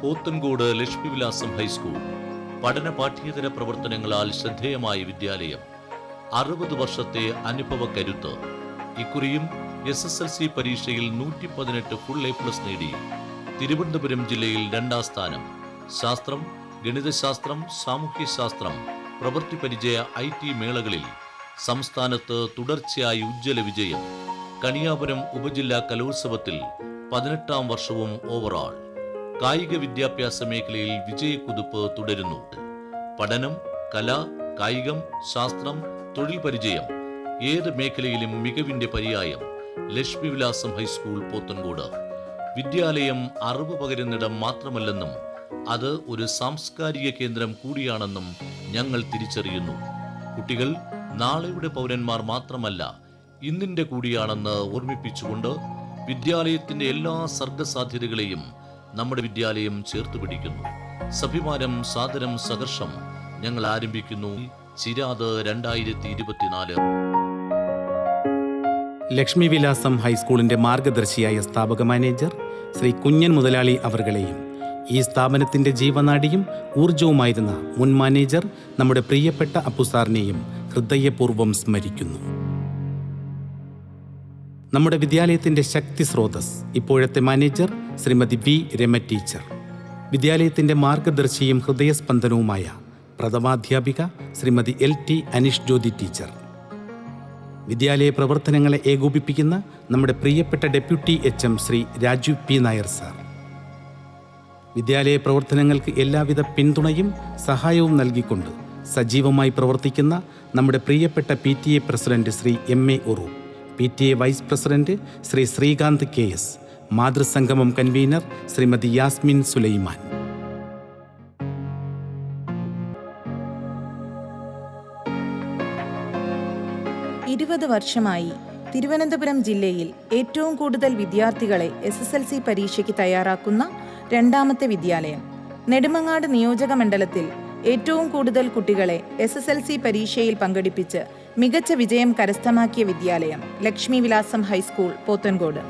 Pothencode Lakshmivilasam high school പഠന പാഠ്യേതര പ്രവർത്തനങ്ങളാൽ ശ്രദ്ധേയമായ വിദ്യാലയം. 60 വർഷത്തെ അനുഭവ കരുത്ത്. ഇക്കുറിയും SSLC പരീക്ഷയിൽ 118 ഫുൾ A+ നേടി. തിരുവനന്തപുരം ജില്ലയിൽ 2ാം സ്ഥാനം. ശാസ്ത്രം, ഗണിതശാസ്ത്രം, സാമൂഹ്യശാസ്ത്രം, പ്രവൃത്തി പരിചയ IT മേളകളിൽ സംസ്ഥാനത്ത് തുടർച്ചയായി ഉജ്ജ്വല വിജയം. കണിയാപുരം ഉപജില്ലാ കലോത്സവത്തിൽ 18ാം വർഷവും ഓവറാൾ. കായിക വിദ്യാഭ്യാസ മേഖലയിൽ വിജയക്കുതിപ്പ് തുടരുന്നു. പഠനം, കല, കായികം, ശാസ്ത്രം, തൊഴിൽ പരിചയം, ഏത് മേഖലയിലും മികവിന്റെ പര്യായം. ലക്ഷ്മിവിലാസം ഹൈസ്കൂൾ പോത്തൻകോട്. വിദ്യാലയം അറിവ് പകരുന്നിടം മാത്രമല്ലെന്നും അത് ഒരു സാംസ്കാരിക കേന്ദ്രം കൂടിയാണെന്നും ഞങ്ങൾ തിരിച്ചറിയുന്നു. കുട്ടികൾ നാളെയുടെ പൗരന്മാർ മാത്രമല്ല, ഇന്നിന്റെ കൂടിയാണെന്ന് ഓർമ്മിപ്പിച്ചുകൊണ്ട് വിദ്യാലയത്തിന്റെ എല്ലാ സർഗസാധ്യതകളെയും നമ്മുടെ വിദ്യാലയം ചേർത്ത് പിടിക്കുന്നു. സഭിമാനം, സാദരം, സഹർഷം ഞങ്ങൾ ആരംഭിക്കുന്നു. ചിരാത് 2024. ലക്ഷ്മിവിലാസം ഹൈസ്കൂളിന്റെ മാർഗദർശിയായ സ്ഥാപക മാനേജർ ശ്രീ കുഞ്ഞൻ മുതലാളി അവർകളെയും ഈ സ്ഥാപനത്തിന്റെ ജീവനാഡിയും ഊർജവുമായിരുന്ന മുൻ മാനേജർ നമ്മുടെ പ്രിയപ്പെട്ട അപ്പുസാറിനെയും ഹൃദയപൂർവ്വം സ്മരിക്കുന്നു. നമ്മുടെ വിദ്യാലയത്തിന്റെ ശക്തി സ്രോതസ് ഇപ്പോഴത്തെ manager Shrimati V. Rama teacher. വിദ്യാലയത്തിന്റെ മാർഗദർശിയും ഹൃദയസ്പന്ദനവുമായ പ്രഥമാധ്യാപിക ശ്രീമതി LT അനീഷ് ജ്യോതി ടീച്ചർ. വിദ്യാലയ പ്രവർത്തനങ്ങളെ ഏകോപിപ്പിക്കുന്ന നമ്മുടെ പ്രിയപ്പെട്ട deputy HM Shri Raju P. Nair sir. വിദ്യാലയ പ്രവർത്തനങ്ങൾക്ക് എല്ലാവിധ പിന്തുണയും സഹായവും നൽകിക്കൊണ്ട് സജീവമായി പ്രവർത്തിക്കുന്ന നമ്മുടെ പ്രിയപ്പെട്ട PTA പ്രസിഡന്റ് ശ്രീ MA ഉറു, PTA vice president Shri Srikanth KS, മാതൃസംഗമം കൺവീനർ ശ്രീമതി യാസ്മിൻ സുലൈമാൻ. വർഷമായി തിരുവനന്തപുരം ജില്ലയിൽ ഏറ്റവും കൂടുതൽ വിദ്യാർത്ഥികളെ SSLC പരീക്ഷയ്ക്ക് തയ്യാറാക്കുന്ന 2ാമത്തെ വിദ്യാലയം. നെടുമങ്ങാട് നിയോജക മണ്ഡലത്തിൽ ഏറ്റവും കൂടുതൽ കുട്ടികളെ SSLC പരീക്ഷയിൽ പങ്കെടുപ്പിച്ച് മികച്ച വിജയം കരസ്ഥമാക്കിയ വിദ്യാലയം ലക്ഷ്മിവിലാസം ഹൈസ്കൂൾ പോത്തൻകോട്.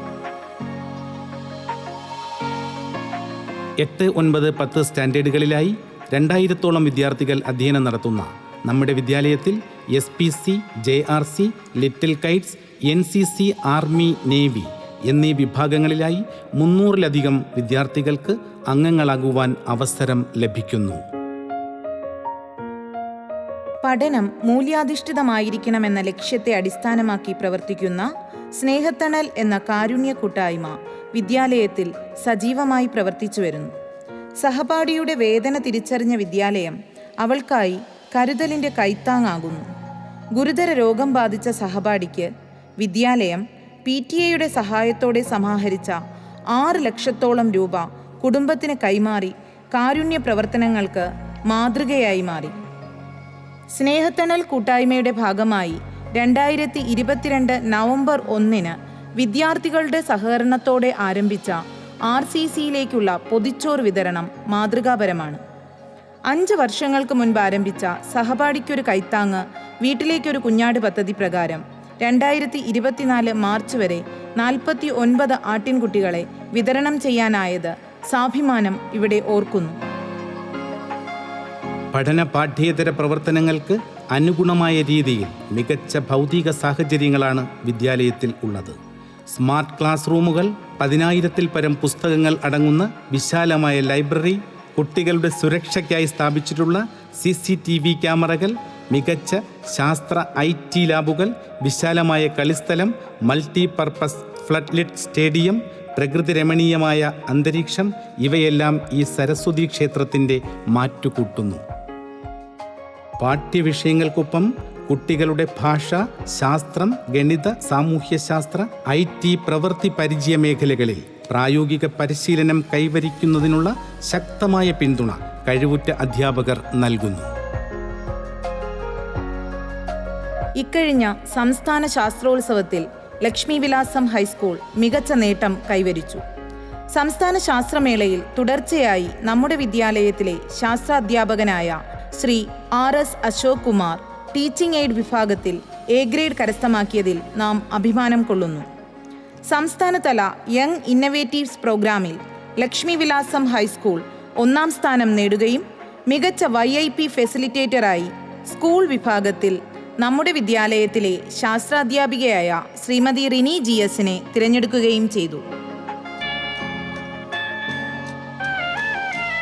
8, 9, 10 സ്റ്റാൻഡേർഡുകളിലായി 2000-ഓളം വിദ്യാർത്ഥികൾ അധ്യയനം നടത്തുന്ന നമ്മുടെ വിദ്യാലയത്തിൽ SPC, JRC, little Kites, NCC, army, navy എന്നീ വിഭാഗങ്ങളിലായി 300-ലധികം വിദ്യാർത്ഥികൾക്ക് അംഗങ്ങളാകുവാൻ അവസരം ലഭിക്കുന്നു. പഠനം മൂല്യാധിഷ്ഠിതമായിരിക്കണമെന്ന ലക്ഷ്യത്തെ അടിസ്ഥാനമാക്കി പ്രവർത്തിക്കുന്ന സ്നേഹത്തണൽ എന്ന കാരുണ്യ കൂട്ടായ്മ വിദ്യാലയത്തിൽ സജീവമായി പ്രവർത്തിച്ചു വരുന്നു. സഹപാഠിയുടെ വേദന തിരിച്ചറിഞ്ഞ വിദ്യാലയം അവൾക്കായി കരുതലിന്റെ കൈത്താങ്ങാകുന്നു. ഗുരുതര രോഗം ബാധിച്ച സഹപാഠിക്ക് വിദ്യാലയം PTA സഹായത്തോടെ സമാഹരിച്ച 6 ലക്ഷത്തോളം രൂപ കുടുംബത്തിന് കൈമാറി കാരുണ്യ പ്രവർത്തനങ്ങൾക്ക് മാതൃകയായി മാറി. സ്നേഹത്തണൽ കൂട്ടായ്മയുടെ ഭാഗമായി 2022 നവംബർ 1 വിദ്യാർത്ഥികളുടെ സഹകരണത്തോടെ ആരംഭിച്ച RCCയിലേക്കുള്ള പൊതിച്ചോറ് വിതരണം മാതൃകാപരമാണ്. 5 വർഷങ്ങൾക്ക് മുൻപ് ആരംഭിച്ച സഹപാഠിക്കൊരു കൈത്താങ്ങ് വീട്ടിലേക്കൊരു കുഞ്ഞാട് പദ്ധതി പ്രകാരം 2024 മാർച്ച് വരെ 49 ആട്ടിൻകുട്ടികളെ വിതരണം ചെയ്യാനായത് സാഭിമാനം ഇവിടെ ഓർക്കുന്നു. പഠന പാഠ്യേതര പ്രവർത്തനങ്ങൾക്ക് അനുഗുണമായ രീതിയിൽ മികച്ച ഭൗതിക സാഹചര്യങ്ങളാണ് വിദ്യാലയത്തിൽ ഉള്ളത്. സ്മാർട്ട് ക്ലാസ് റൂമുകൾ, 10,000-ൽ പരം പുസ്തകങ്ങൾ അടങ്ങുന്ന വിശാലമായ ലൈബ്രറി, കുട്ടികളുടെ സുരക്ഷയ്ക്കായി സ്ഥാപിച്ചിട്ടുള്ള CCTV ക്യാമറകൾ, മികച്ച ശാസ്ത്ര IT ലാബുകൾ, വിശാലമായ കളിസ്ഥലം, മൾട്ടിപർപ്പസ് ഫ്ലഡ് സ്റ്റേഡിയം, പ്രകൃതി രമണീയമായ അന്തരീക്ഷം ഇവയെല്ലാം ഈ സരസ്വതി ക്ഷേത്രത്തിൻ്റെ മാറ്റുകൂട്ടുന്നു. പാഠ്യവിഷയങ്ങൾക്കൊപ്പം കുട്ടികളുടെ ഭാഷ, ശാസ്ത്രം, ഗണിത, സാമൂഹ്യശാസ്ത്ര, IT പ്രവൃത്തി പരിചയ മേഖലകളിൽ പ്രായോഗിക പരിശീലനം കൈവരിക്കുന്നതിനുള്ള ശക്തമായ പിന്തുണ കഴിവുറ്റ അധ്യാപകർ നൽകുന്നു. ഇക്കഴിഞ്ഞ സംസ്ഥാന ശാസ്ത്രോത്സവത്തിൽ ലക്ഷ്മിവിലാസം ഹൈസ്കൂൾ മികച്ച നേട്ടം കൈവരിച്ചു. സംസ്ഥാന ശാസ്ത്രമേളയിൽ തുടർച്ചയായി നമ്മുടെ വിദ്യാലയത്തിലെ ശാസ്ത്രാധ്യാപകനായ Shri RS Ashok Kumar teaching aid വിഭാഗത്തിൽ A ഗ്രേഡ് കരസ്ഥമാക്കിയതിൽ നാം അഭിമാനം കൊള്ളുന്നു. സംസ്ഥാനതല യങ് ഇന്നവേറ്റീവ്സ് പ്രോഗ്രാമിൽ ലക്ഷ്മിവിലാസം ഹൈസ്കൂൾ ഒന്നാം സ്ഥാനം നേടുകയും മികച്ച VIP ഫെസിലിറ്റേറ്ററായി സ്കൂൾ വിഭാഗത്തിൽ നമ്മുടെ വിദ്യാലയത്തിലെ ശാസ്ത്രാധ്യാപികയായ ശ്രീമതി റിനി GS-നെ തിരഞ്ഞെടുക്കുകയും ചെയ്തു.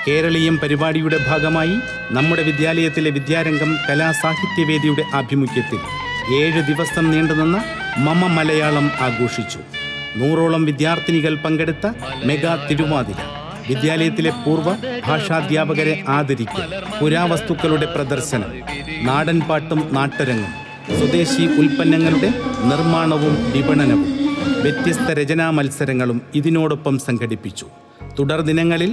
കേരളീയം പരിപാടിയുടെ ഭാഗമായി നമ്മുടെ വിദ്യാലയത്തിലെ വിദ്യാരംഗം കലാസാഹിത്യവേദിയുടെ ആഭിമുഖ്യത്തിൽ 7 ദിവസം നീണ്ടുനിന്ന മമ മലയാളം ആഘോഷിച്ചു. 100ഓളം വിദ്യാർത്ഥിനികൾ പങ്കെടുത്ത മെഗാ തിരുവാതിര, വിദ്യാലയത്തിലെ പൂർവ്വ ഭാഷാധ്യാപകരെ ആദരിക്കൽ, പുരാവസ്തുക്കളുടെ പ്രദർശനം, നാടൻ പാട്ടും നാട്ടരങ്ങും, സ്വദേശി ഉൽപ്പന്നങ്ങളുടെ നിർമ്മാണവും വിപണനവും, വ്യത്യസ്ത രചനാ മത്സരങ്ങളും ഇതിനോടൊപ്പം സംഘടിപ്പിച്ചു. തുടർ ദിനങ്ങളിൽ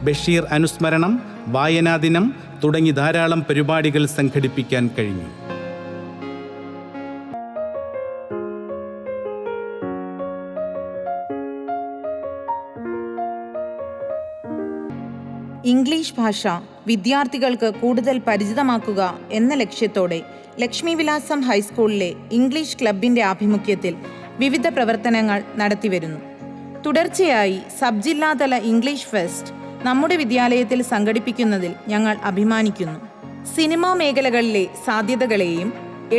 ബഷീർ അനുസ്മരണം, വായനാ ദിനം തുടങ്ങി ധാരാളം പരിപാടികൾ സംഘടിപ്പിക്കാൻ കഴിഞ്ഞു. ഇംഗ്ലീഷ് ഭാഷ വിദ്യാർത്ഥികൾക്ക് കൂടുതൽ പരിചിതമാക്കുക എന്ന ലക്ഷ്യത്തോടെ ലക്ഷ്മി വിലാസം ഹൈസ്കൂളിലെ ഇംഗ്ലീഷ് ക്ലബിൻ്റെ ആഭിമുഖ്യത്തിൽ വിവിധ പ്രവർത്തനങ്ങൾ നടത്തിവരുന്നു. തുടർച്ചയായി സബ് ജില്ലാതല ഇംഗ്ലീഷ് ഫെസ്റ്റ് നമ്മുടെ വിദ്യാലയത്തിൽ സംഘടിപ്പിക്കുന്നതിൽ ഞങ്ങൾ അഭിമാനിക്കുന്നു. സിനിമാ മേഖലകളിലെ സാധ്യതകളെയും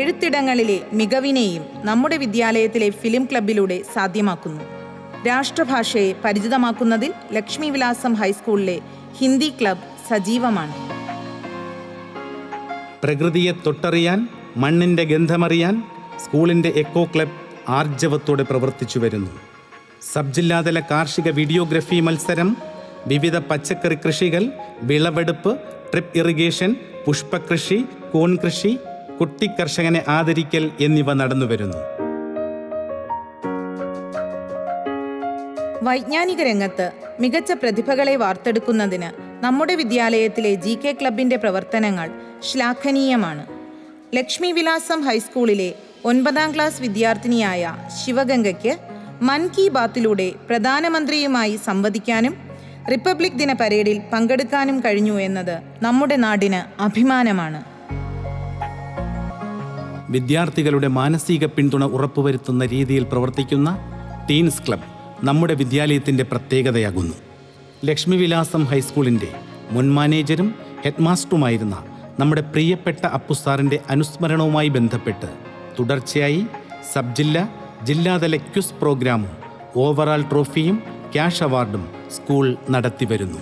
എഴുത്തിടങ്ങളിലെ മികവിനെയും നമ്മുടെ വിദ്യാലയത്തിലെ ഫിലിം ക്ലബിലൂടെ സാധ്യമാക്കുന്നു. രാഷ്ട്രഭാഷയെ പരിചിതമാക്കുന്നതിൽ ലക്ഷ്മി വിലാസം ഹൈസ്കൂളിലെ ഹിന്ദി ക്ലബ് സജീവമാണ്. പ്രകൃതിയെ തൊട്ടറിയാൻ, മണ്ണിൻ്റെ ഗന്ധമറിയാൻ സ്കൂളിൻ്റെ എക്കോ ക്ലബ് ആർജവത്തോടെ പ്രവർത്തിച്ചു വരുന്നു. സബ് ജില്ലാതല കാർഷിക വീഡിയോഗ്രഫി മത്സരം, വിവിധ പച്ചക്കറി കൃഷികൾ, വിളവെടുപ്പ്, ട്രിപ്പ് ഇറിഗേഷൻ, പുഷ്പകൃഷി, കൂൺ കൃഷി, കുട്ടിക്കർഷകനെ ആദരിക്കൽ എന്നിവ നടന്നുവരുന്നു. വൈജ്ഞാനിക രംഗത്ത് മികച്ച പ്രതിഭകളെ വാർത്തെടുക്കുന്നതിന് നമ്മുടെ വിദ്യാലയത്തിലെ GK ക്ലബിൻ്റെ പ്രവർത്തനങ്ങൾ ശ്ലാഘനീയമാണ്. ലക്ഷ്മി വിലാസം ഹൈസ്കൂളിലെ 9ാം ക്ലാസ് വിദ്യാർത്ഥിനിയായ ശിവഗംഗയ്ക്ക് മൻ കി ബാത്തിലൂടെ പ്രധാനമന്ത്രിയുമായി സംവദിക്കാനും റിപ്പബ്ലിക് ദിന പരേഡിൽ പങ്കെടുക്കാനും കഴിഞ്ഞു എന്നത് നമ്മുടെ നാടിന് അഭിമാനമാണ്. വിദ്യാർത്ഥികളുടെ മാനസിക പിന്തുണ ഉറപ്പുവരുത്തുന്ന രീതിയിൽ പ്രവർത്തിക്കുന്ന ടീൻസ് ക്ലബ് നമ്മുടെ വിദ്യാലയത്തിൻ്റെ പ്രത്യേകതയാകുന്നു. ലക്ഷ്മി വിലാസം ഹൈസ്കൂളിൻ്റെ മുൻ മാനേജരും ഹെഡ് മാസ്റ്ററുമായിരുന്ന നമ്മുടെ പ്രിയപ്പെട്ട അപ്പുസാറിൻ്റെ അനുസ്മരണവുമായി ബന്ധപ്പെട്ട് തുടർച്ചയായി സബ് ജില്ലാതല ക്വിസ് പ്രോഗ്രാമും ഓവറാൾ ട്രോഫിയും ക്യാഷ് അവാർഡും സ്കൂൾ നടത്തിവരുന്നു.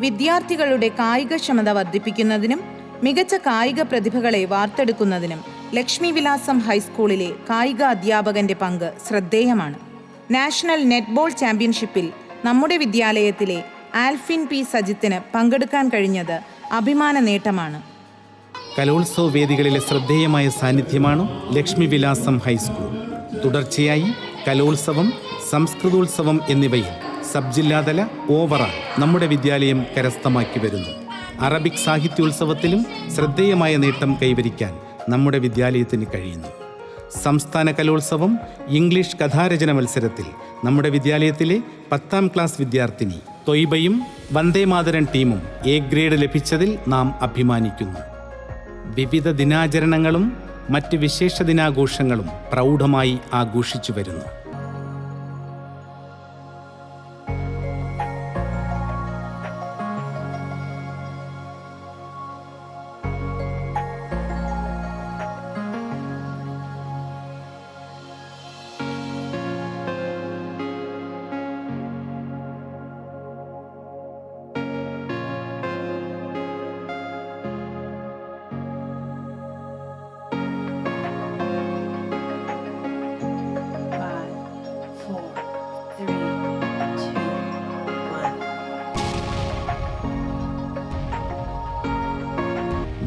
വിദ്യാർത്ഥികളുടെ കായികക്ഷമത വർദ്ധിപ്പിക്കുന്നതിനും മികച്ച കായിക പ്രതിഭകളെ വാർത്തെടുക്കുന്നതിനും ലക്ഷ്മി വിലാസം ഹൈസ്കൂളിലെ കായിക അധ്യാപകന്റെ പങ്ക് ശ്രദ്ധേയമാണ്. നാഷണൽ നെറ്റ്ബോൾ ചാമ്പ്യൻഷിപ്പിൽ നമ്മുടെ വിദ്യാലയത്തിലെ ആൽഫിൻ P. സജിത്തിന് പങ്കെടുക്കാൻ കഴിഞ്ഞത് അഭിമാന നേട്ടമാണ്. കലോത്സവ വേദികളിലെ ശ്രദ്ധേയമായ സാന്നിധ്യമാണ് ലക്ഷ്മി വിലാസം ഹൈസ്കൂൾ. തുടർച്ചയായി കലോത്സവം, സംസ്കൃതോത്സവം എന്നിവയിൽ സബ് ജില്ലാതല ഓവറാൾ നമ്മുടെ വിദ്യാലയം കരസ്ഥമാക്കി വരുന്നു. അറബിക് സാഹിത്യോത്സവത്തിലും ശ്രദ്ധേയമായ നേട്ടം കൈവരിക്കാൻ നമ്മുടെ വിദ്യാലയത്തിന് കഴിയുന്നു. സംസ്ഥാന കലോത്സവം ഇംഗ്ലീഷ് കഥാരചന മത്സരത്തിൽ നമ്മുടെ വിദ്യാലയത്തിലെ 10ാം ക്ലാസ് വിദ്യാർത്ഥിനി തൊയ്ബയും വന്ദേമാതരം ടീമും A ഗ്രേഡ് ലഭിച്ചതിൽ നാം അഭിമാനിക്കുന്നു. വിവിധ ദിനാചരണങ്ങളും മറ്റ് വിശേഷ ദിനാഘോഷങ്ങളും പ്രൗഢമായി ആഘോഷിച്ചു വരുന്നു.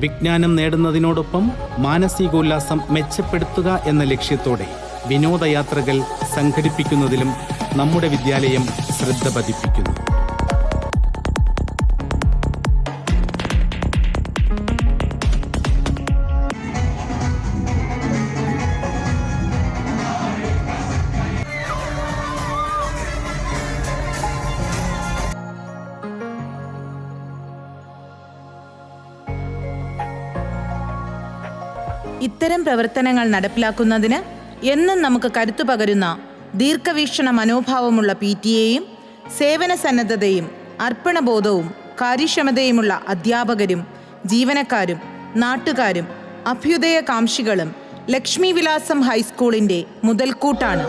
വിജ്ഞാനം നേടുന്നതിനോടൊപ്പം മാനസികോല്ലാസം മെച്ചപ്പെടുത്തുക എന്ന ലക്ഷ്യത്തോടെ വിനോദയാത്രകൾ സംഘടിപ്പിക്കുന്നതിലും നമ്മുടെ വിദ്യാലയം ശ്രദ്ധ പതിപ്പിക്കുന്നു. ഇത്തരം പ്രവർത്തനങ്ങൾ നടപ്പിലാക്കുന്നതിന് എന്നും നമുക്ക് കരുത്തു പകരുന്ന ദീർഘവീക്ഷണ മനോഭാവമുള്ള PTA-യും സേവന സന്നദ്ധതയും അർപ്പണബോധവും കാര്യക്ഷമതയുമുള്ള അധ്യാപകരും ജീവനക്കാരും നാട്ടുകാരും അഭ്യുദയകാംക്ഷികളും ലക്ഷ്മി വിലാസം ഹൈസ്കൂളിൻ്റെ മുതൽക്കൂട്ടാണ്.